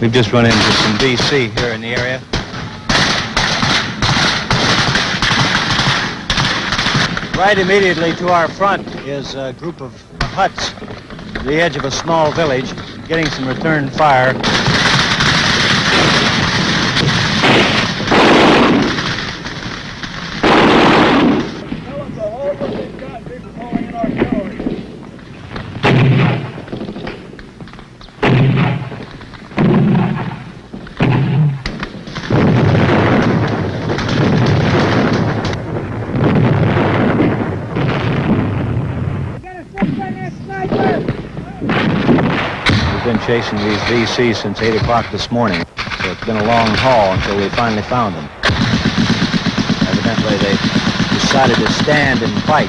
We've just run into some VC here in the area. Right immediately to our front is a group of huts at the edge of a small village, getting some return fire. Been chasing these VCs since 8 o'clock this morning, so it's been a long haul until we finally found them. Evidently, they decided to stand and fight.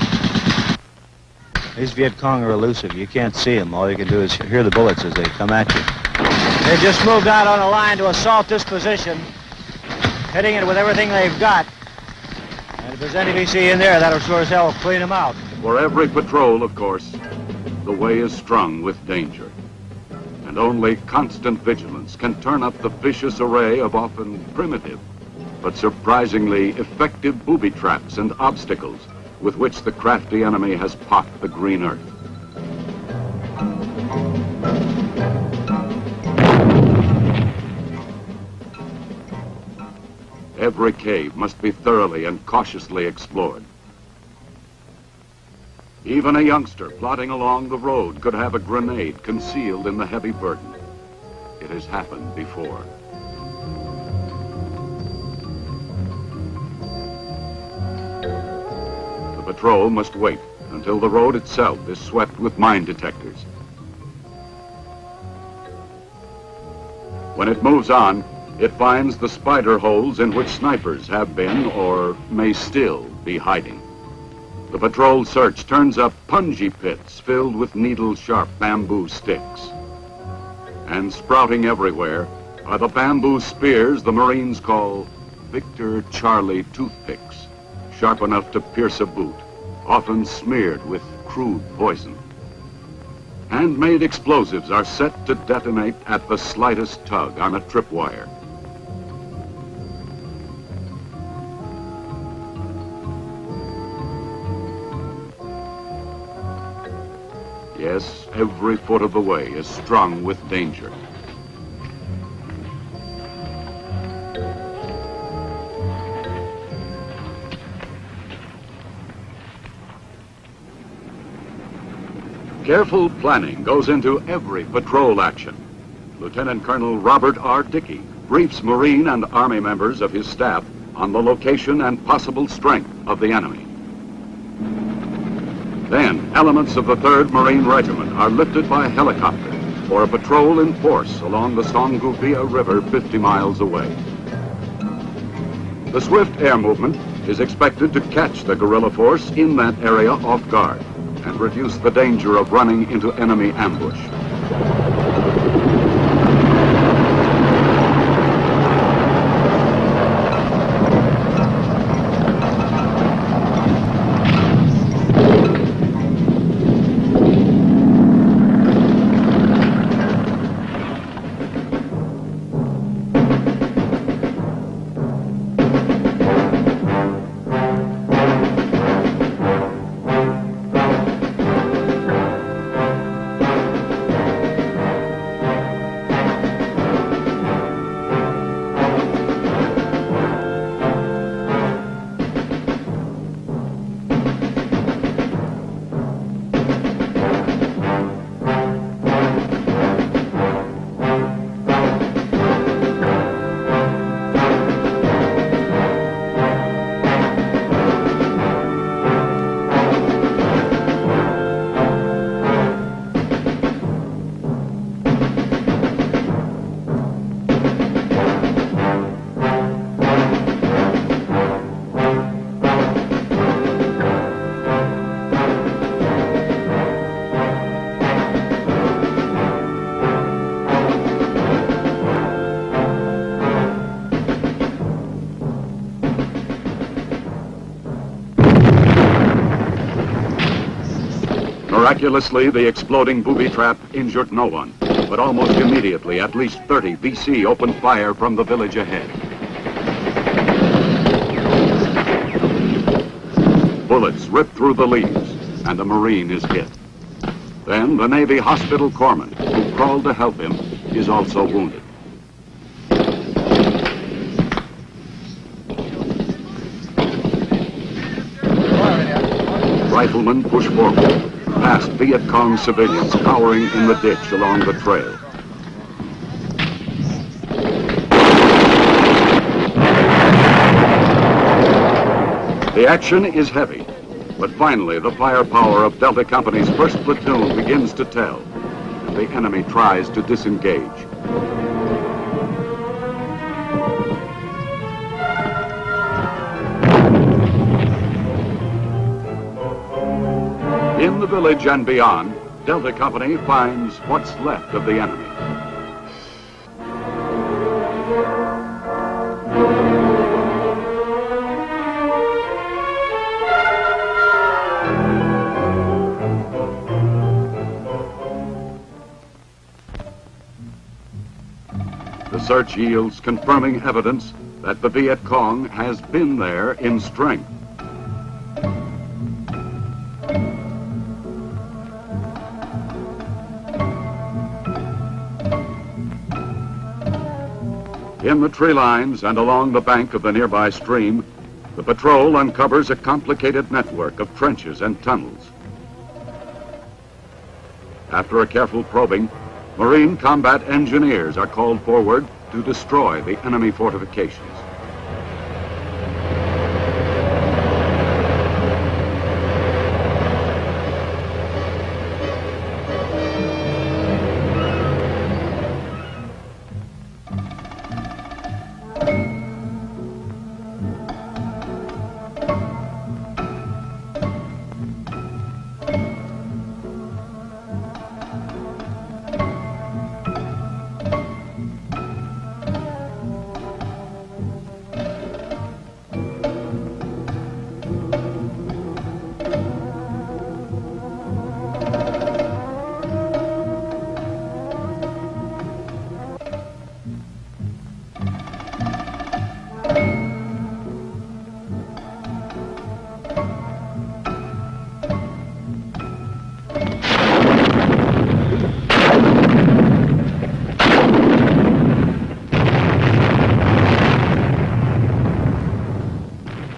These Viet Cong are elusive. You can't see them. All you can do is hear the bullets as they come at you. They just moved out on a line to assault this position, hitting it with everything they've got. And if there's any VC in there, that'll sure as hell clean them out. For every patrol, of course, the way is strung with danger. And only constant vigilance can turn up the vicious array of often primitive, but surprisingly effective booby traps and obstacles with which the crafty enemy has pocked the green earth. Every cave must be thoroughly and cautiously explored. Even a youngster plodding along the road could have a grenade concealed in the heavy burden. It has happened before. The patrol must wait until the road itself is swept with mine detectors. When it moves on, it finds the spider holes in which snipers have been or may still be hiding. The patrol search turns up punji pits filled with needle-sharp bamboo sticks. And sprouting everywhere are the bamboo spears the Marines call Victor Charlie toothpicks, sharp enough to pierce a boot, often smeared with crude poison. Handmade explosives are set to detonate at the slightest tug on a tripwire. Yes, every foot of the way is strung with danger. Careful planning goes into every patrol action. Lieutenant Colonel Robert R. Dickey briefs Marine and Army members of his staff on the location and possible strength of the enemy. Then, elements of the 3rd Marine Regiment are lifted by helicopter for a patrol in force along the Songuvia River 50 miles away. The swift air movement is expected to catch the guerrilla force in that area off guard and reduce the danger of running into enemy ambush. Miraculously, the exploding booby trap injured no one. But almost immediately, at least 30 VC open fire from the village ahead. Bullets rip through the leaves, and a Marine is hit. Then the Navy hospital corpsman, who crawled to help him, is also wounded. Riflemen push forward, past Viet Cong civilians cowering in the ditch along the trail. The action is heavy, but finally the firepower of Delta Company's 1st Platoon begins to tell, and the enemy tries to disengage. In the village and beyond, Delta Company finds what's left of the enemy. The search yields confirming evidence that the Viet Cong has been there in strength. In the tree lines and along the bank of the nearby stream, the patrol uncovers a complicated network of trenches and tunnels. After a careful probing, Marine combat engineers are called forward to destroy the enemy fortifications.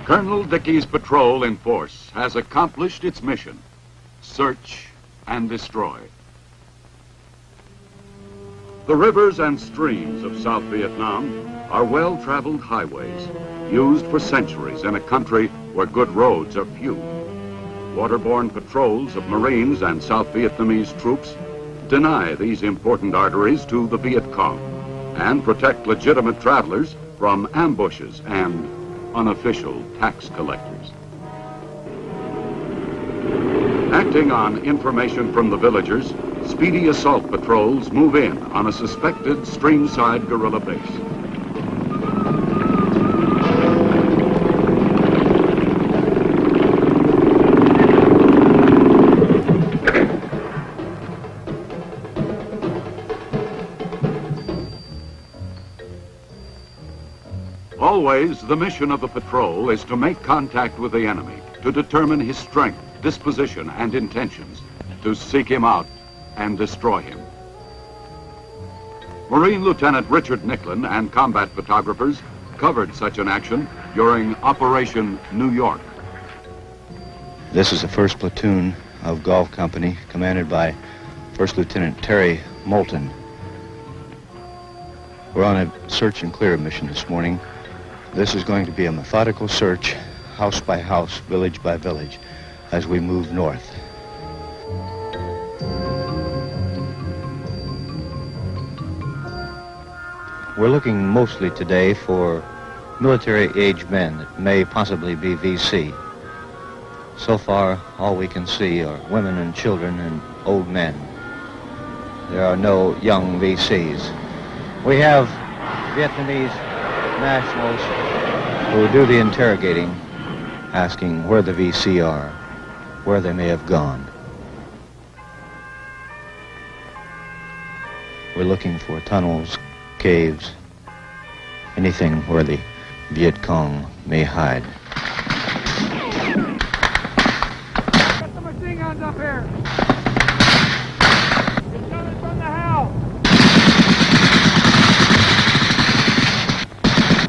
Colonel Dickey's patrol in force has accomplished its mission: search and destroy. The rivers and streams of South Vietnam are well-traveled highways, used for centuries in a country where good roads are few. Waterborne patrols of Marines and South Vietnamese troops deny these important arteries to the Viet Cong and protect legitimate travelers from ambushes and unofficial tax collectors. Acting on information from the villagers, speedy assault patrols move in on a suspected streamside guerrilla base. Always, the mission of the patrol is to make contact with the enemy, to determine his strength, disposition, and intentions, to seek him out and destroy him. Marine Lieutenant Richard Nicklin and combat photographers covered such an action during Operation New York. This is the 1st Platoon of Golf Company, commanded by 1st Lieutenant Terry Moulton. We're on a search and clear mission this morning. This is going to be a methodical search, house by house, village by village, as we move north. We're looking mostly today for military-aged men that may possibly be VC. So far, all we can see are women and children and old men. There are no young VCs. We have Vietnamese nationals who do the interrogating, asking where the VC are, where they may have gone. We're looking for tunnels, caves, anything where the Viet Cong may hide. Get the machine guns up here! It's coming from the house!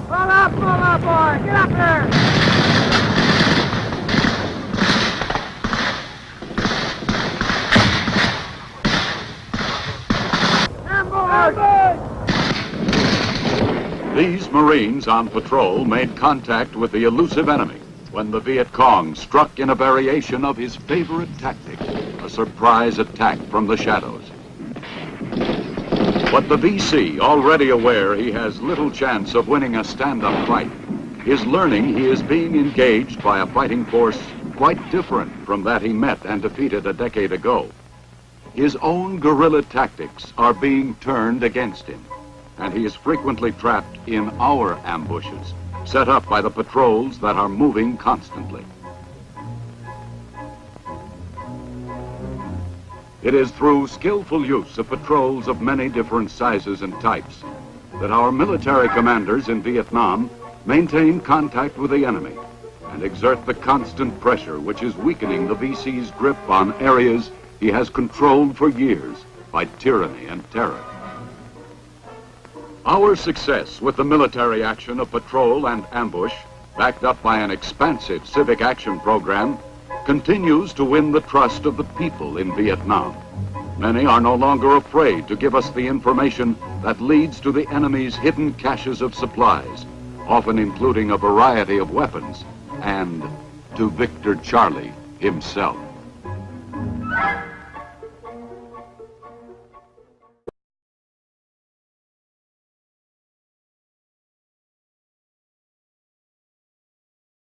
Pull up, boy! Get up there! These Marines on patrol made contact with the elusive enemy when the Viet Cong struck in a variation of his favorite tactic, a surprise attack from the shadows. But the VC, already aware he has little chance of winning a stand-up fight, is learning he is being engaged by a fighting force quite different from that he met and defeated a decade ago. His own guerrilla tactics are being turned against him, and he is frequently trapped in our ambushes, set up by the patrols that are moving constantly. It is through skillful use of patrols of many different sizes and types that our military commanders in Vietnam maintain contact with the enemy and exert the constant pressure which is weakening the VC's grip on areas he has controlled for years by tyranny and terror. Our success with the military action of patrol and ambush, backed up by an expansive civic action program, continues to win the trust of the people in Vietnam. Many are no longer afraid to give us the information that leads to the enemy's hidden caches of supplies, often including a variety of weapons, and to Victor Charlie himself.